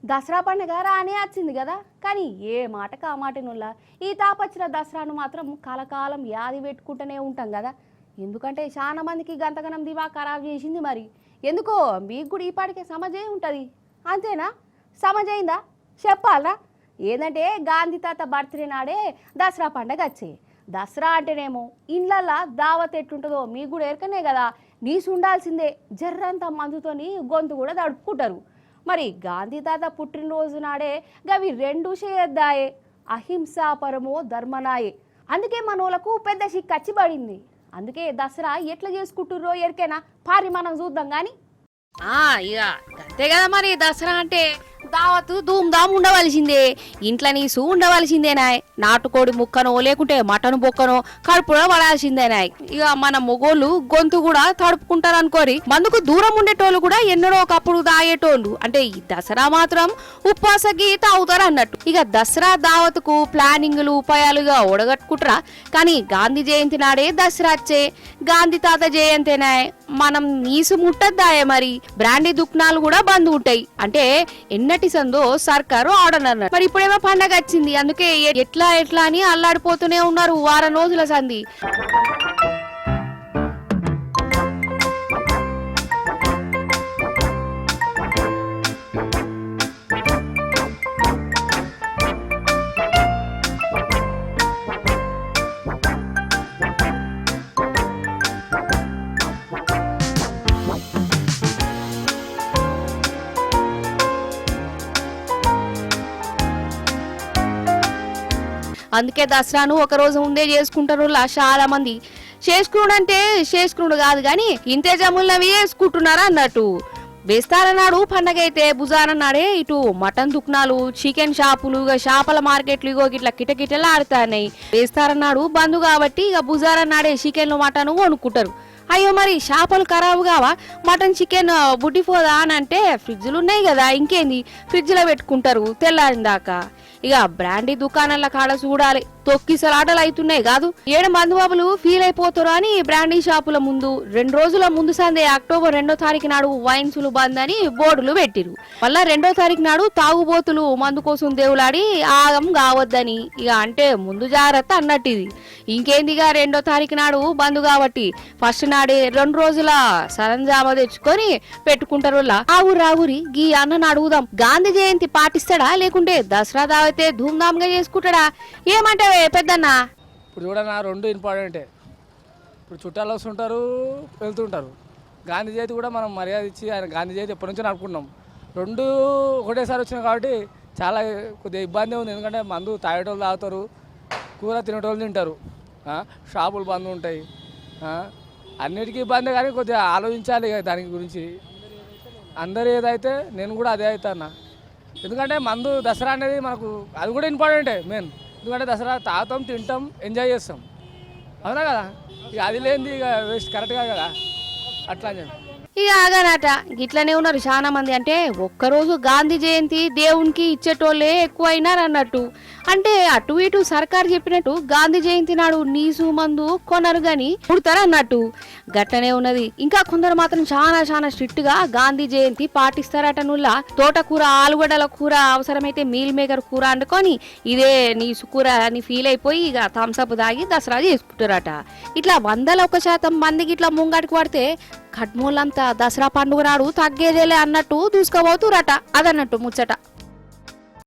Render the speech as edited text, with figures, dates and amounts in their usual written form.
దసరా పండుగ రానే వచ్చింది కదా, కానీ ఏ మాటకు ఆ మాటనుల్లా ఈ తాపచ్చిన దసరాను మాత్రం కలకాలం యాది పెట్టుకుంటూనే ఉంటాం కదా. ఎందుకంటే చాలా మందికి గంతగనం దివా ఖరాబ్ చేసింది. మరి ఎందుకో మీకు కూడా ఈ పాటికే సమజే ఉంటుంది. అంతేనా? సమజైందా చెప్పాలరా? ఏంటంటే గాంధీ తాత బర్త్డే నాడే దసరా పండుగ వచ్చే. దసరా అంటేనేమో ఇండ్లల్లా దావత్ ఎట్లుంటుందో మీకు కూడా ఎరకనే కదా. నీసు ఉండాల్సిందే, జర్రంత మందుతోని గొంతు కూడా తడుపుకుంటారు. మరి గాంధీ తాత పుట్టినరోజు నాడే గవి రెండు చేయద్దాయే, అహింసా పరమో ధర్మనాయే. అందుకే మనోళ్ళకు పెద్ద సిక్కచ్చి పడింది. అందుకే దసరా ఎట్లా చేసుకుంటుర్రో ఎరికేనా పారి మనం చూద్దాం కానీ. ఇక అంతే కదా మరి. దసరా అంటే దావత్ ధూమ్ధామ్ ఉండవలసిందే, ఇంట్లో నీసు ఉండవలసిందేనాయ్. నాటుకోడి ముక్కనో లేకుంటే మటన్ బొక్కనో కడుపులో పడాల్సిందేనాయ్. ఇక మన మొగోళ్ళు గొంతు కూడా తడుపుకుంటారు అనుకోరి. మందుకు దూరం ఉండేటోళ్ళు కూడా ఎన్నడో ఒకప్పుడు తాగేటోళ్ళు. అంటే ఈ దసరా మాత్రం ఉపవాసకి తాగుతారు అన్నట్టు. ఇక దసరా దావత్కు ప్లానింగ్లు ఉపాయాలుగా ఒడగట్టుకుంటారా. కానీ గాంధీ జయంతి నాడే దసరా వచ్చే, గాంధీ తాత జయంతేనాయ్. మనం నీసు ముట్టద్దాయే. మరి బ్రాండీ దుకాణాలు కూడా బంద్ ఉంటాయి. అంటే ఎన్నటి సందో సర్కారు ఆర్డర్ అన్నారు. మరి ఇప్పుడేమో పండగ వచ్చింది, అందుకే ఎట్లా అని అల్లాడిపోతూనే ఉన్నారు వారం రోజుల సంధి. అందుకే దసరాను ఒక రోజు ముందే చేసుకుంటారు చాలా మంది. చేసుకున్నాడు అంటే చేసుకున్నాడు కాదు కానీ ఇంతే జములవి వేసుకుంటున్నారా అన్నట్టు. బేస్తార నాడు పండగ అయితే బుజార నాడే ఇటు మటన్ దుకాణాలు, చికెన్ షాపులు, ఇక చేపల మార్కెట్లు ఇగో ఇట్లా కిటకిటలు ఆడుతున్నాయి. బేస్తార నాడు బంద్ కాబట్టి ఇక బుజార నాడే చికెన్ మటన్ కొనుక్కుంటారు. అయ్యో మరి చేపలు ఖరాబు కావా, మటన్ చికెన్ బుడ్డిపోదా అని అంటే ఫ్రిడ్జ్లు ఉన్నాయి కదా, ఇంకేంది ఫ్రిడ్జ్లో పెట్టుకుంటారు తెల్లారిన దాకా. ఇక బ్రాండీ దుకాణాల కాడ చూడాలి, తొక్కిసలాటలు అవుతున్నాయి కాదు. ఏడు మందుబాబులు ఫీల్ అయిపోతారు అని బ్రాండీ షాపుల ముందు 2 రోజుల ముందు సందే అక్టోబర్ 2వ తారీఖు నాడు వైన్సులు బంద్ అని బోర్డులు పెట్టిరు. మళ్ళా 2వ తారీఖు నాడు తాగుబోతులు మందు కోసం దేవులాడి ఆగం కావద్దని. ఇక అంటే ముందు జాగ్రత్త అన్నట్టు ఇది. ఇంకేందిగా 2వ తారీఖు నాడు బంద్ కాబట్టి ఫస్ట్ నాడే 2 రోజుల సరంజామా తెచ్చుకొని పెట్టుకుంటారు. రావురి గీ అన్నను అడుగుదాం, గాంధీ జయంతి పాటిస్తాడా లేకుంటే దసరా దావైతే ధూమ్ధామ్ గా చేసుకుంటాడా? ఏమంటే పెద్దన్నా? ఇప్పుడు చూడన్నా, రెండు ఇంపార్టెంటే. ఇప్పుడు చుట్టాలు వస్తుంటారు, వెళ్తుంటారు. గాంధీ జయంతి కూడా మనం మర్యాద ఇచ్చి ఆయన గాంధీ జయంతి ఎప్పటి నుంచో నడుపుకున్నాం. రెండు ఒకటేసారి వచ్చినాయి కాబట్టి చాలా కొద్దిగా ఇబ్బంది ఉంది. ఎందుకంటే మందు తాగేటోళ్ళు తాగుతారు, కూర తినేటోళ్ళు తింటారు, షాపులు బంద్ ఉంటాయి, అన్నిటికీ ఇబ్బంది. కానీ కొద్దిగా ఆలోచించాలి దాని గురించి. అందరు ఏదైతే నేను కూడా అదే అవుతాను. ఎందుకంటే మందు దసరా అనేది మనకు అది కూడా ఇంపార్టెంటే మెయిన్. ఎందుకంటే దసరా తాగుతాం, తింటాం, ఎంజాయ్ చేస్తాం, అవునా కదా. ఇక అది లేనిది ఇక వేస్ట్, కరెక్ట్గా కదా అట్లా అని. ఇక ఆగానట గిట్లనే ఉన్నారు చాలా మంది. అంటే ఒక్కరోజు గాంధీ జయంతి దేవునికి ఇచ్చేటోళ్ళే ఎక్కువైనారు అన్నట్టు. అంటే అటు ఇటు సర్కారు చెప్పినట్టు గాంధీ జయంతి నాడు నీసు మందు కొనరు గాని పుడతారు అన్నట్టు. గట్టనే ఉన్నది. ఇంకా కొందరు మాత్రం చాలా స్ట్రిక్ట్ గా గాంధీ జయంతి పాటిస్తారట. నుల్లా తోటకూర, ఆలుగడ్డల కూర, అవసరమైతే మీల్ మేకర్ కూర వండుకొని ఇదే నీసు కూర అని ఫీల్ అయిపోయి ఇక థమ్స్అప్ తాగి దసరా చేసుకుంటారట. ఇట్లా 100% మందికి ఇట్లా ముంగటికి పడితే కట్మోళ్ళంతా దసరా పండుగ నాడు తగ్గేదేలే అన్నట్టు దూసుకోబోతురట. అదన్నట్టు ముచ్చట.